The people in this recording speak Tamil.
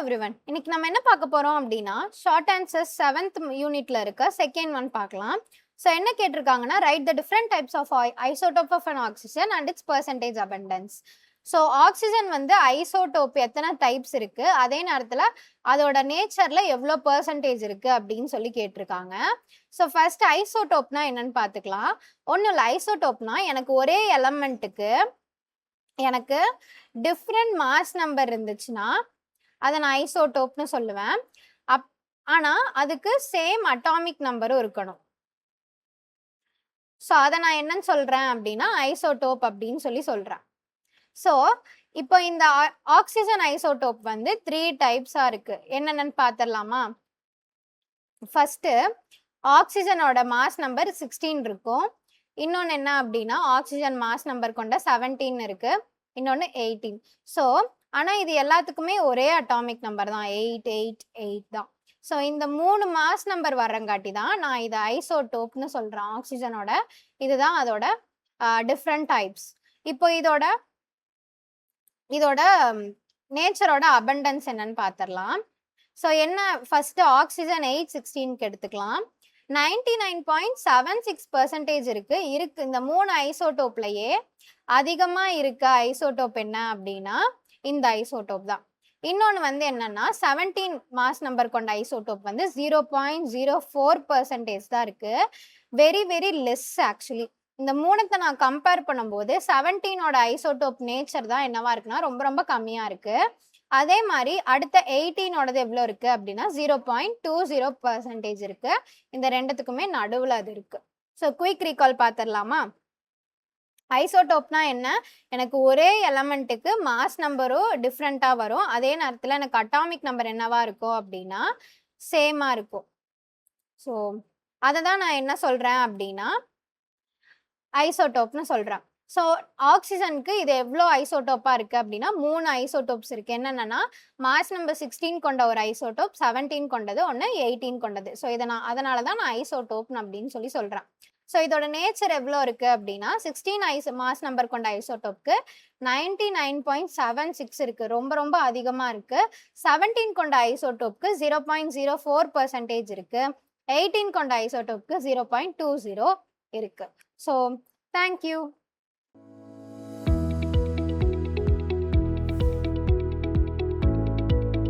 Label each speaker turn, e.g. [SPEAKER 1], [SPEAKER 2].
[SPEAKER 1] எவ்ரிவன். இன்னைக்கு நம்ம என்ன பார்க்க போறோம் அப்படின்னா ஷார்ட் ஆன்சர்ஸ் 7th யூனிட்ல இருக்க செகண்ட் ஒன் பார்க்கலாம். ஸோ என்ன கேட்டிருக்காங்கன்னா write the different types of isotope of an oxygen and its percentage abundance. So oxygen வந்து ஐசோடோப் எத்தனை டைப்ஸ் இருக்கு, அதே நேரத்தில் அதோட நேச்சர்ல எவ்வளோ பெர்சன்டேஜ் இருக்கு அப்படின்னு சொல்லி கேட்டிருக்காங்க. ஸோ ஃபர்ஸ்ட் ஐசோடோப்னா என்னன்னு பார்த்துக்கலாம். ஒன்றும் இல்லை, ஐசோடோப்னா எனக்கு ஒரே எலமெண்ட்டுக்கு எனக்கு டிஃப்ரெண்ட் மாஸ் நம்பர் இருந்துச்சுன்னா அதை நான் ஐசோடோப்னு சொல்லுவேன். ஆனா அதுக்கு சேம் அட்டாமிக் நம்பரும் இருக்கணும். ஸோ அதை நான் என்னன்னு சொல்றேன் அப்படின்னா ஐசோடோப் அப்படின்னு சொல்லி சொல்றேன். ஸோ இப்போ இந்த ஆக்சிஜன் ஐசோடோப் வந்து 3 டைப்ஸா இருக்கு. என்னென்னு பார்த்துடலாமா? ஃபர்ஸ்ட் ஆக்சிஜனோட மாஸ் நம்பர் 16 இருக்கும். இன்னொன்று என்ன அப்படின்னா ஆக்சிஜன் மாஸ் நம்பர் கொண்ட 17 இருக்கு. இன்னொன்று 18. ஸோ ஆனால் இது எல்லாத்துக்குமே ஒரே அட்டாமிக் நம்பர் தான், 888 தான். ஸோ இந்த 3 மாஸ் நம்பர் வர்றங்காட்டி தான் நான் இதை ஐசோடோப்னு சொல்கிறேன் ஆக்சிஜனோட. இதுதான் அதோட டிஃப்ரெண்ட் டைப்ஸ். இப்போ இதோட நேச்சரோட அபண்டன்ஸ் என்னன்னு பார்த்துடலாம். ஸோ என்ன ஃபர்ஸ்ட் ஆக்சிஜன் 816க்கு எடுத்துக்கலாம். 99.76% இருக்கு. இந்த 3 ஐசோடோப்லயே அதிகமா இருக்க ஐசோடோப் என்ன அப்படின்னா இந்த ஐசோடோப் தான். இன்னொன்று வந்து என்னன்னா 17 மாஸ் நம்பர் கொண்ட ஐசோடோப் வந்து 0.04% தான் இருக்கு. Very very less actually. இந்த 3த்தை நான் கம்பேர் பண்ணும்போது 17ஓட ஐசோடோப் நேச்சர் தான் என்னவா இருக்குன்னா ரொம்ப ரொம்ப கம்மியா இருக்கு. அதே மாதிரி அடுத்த 18ஓடது எவ்வளோ இருக்கு அப்படின்னா 0.20% இருக்கு. இந்த ரெண்டுத்துக்குமே நடுவில் அது இருக்கு. ஸோ குயிக் ரீகால் பார்த்துடலாமா? ஐசோடோப்னா என்ன? எனக்கு ஒரே எலமெண்ட்டுக்கு மாஸ் நம்பரும் டிஃப்ரெண்ட்டாக வரும். அதே நேரத்தில் எனக்கு அட்டாமிக் நம்பர் என்னவா இருக்கும் அப்படின்னா சேமாக இருக்கும். ஸோ அதை தான் நான் என்ன சொல்கிறேன் அப்படின்னா ஐசோடோப்னு சொல்கிறேன். ஸோ ஆக்சிஜனுக்கு இது எவ்வளோ ஐசோடோப்பாக இருக்குது அப்படின்னா 3 ஐசோடோப்ஸ் இருக்குது. என்னென்னா மாஸ் நம்பர் 16 கொண்ட ஒரு ஐசோடோப், 17 கொண்டது ஒன்று, 18 கொண்டது. ஸோ அதனால தான் நான் ஐசோடோப்னு அப்படின்னு சொல்லி சொல்கிறேன். ஸோ இதோட நேச்சர் எவ்வளோ இருக்குது அப்படின்னா 16 மாஸ் நம்பர் கொண்ட ஐசோடோப்க்கு 99.76 இருக்குது. ரொம்ப ரொம்ப அதிகமாக இருக்குது. 17 கொண்ட ஐசோடோப்க்கு 0.04% இருக்குது. 18 கொண்ட ஐசோடோப்க்கு 0.20 இருக்குது. So thank you.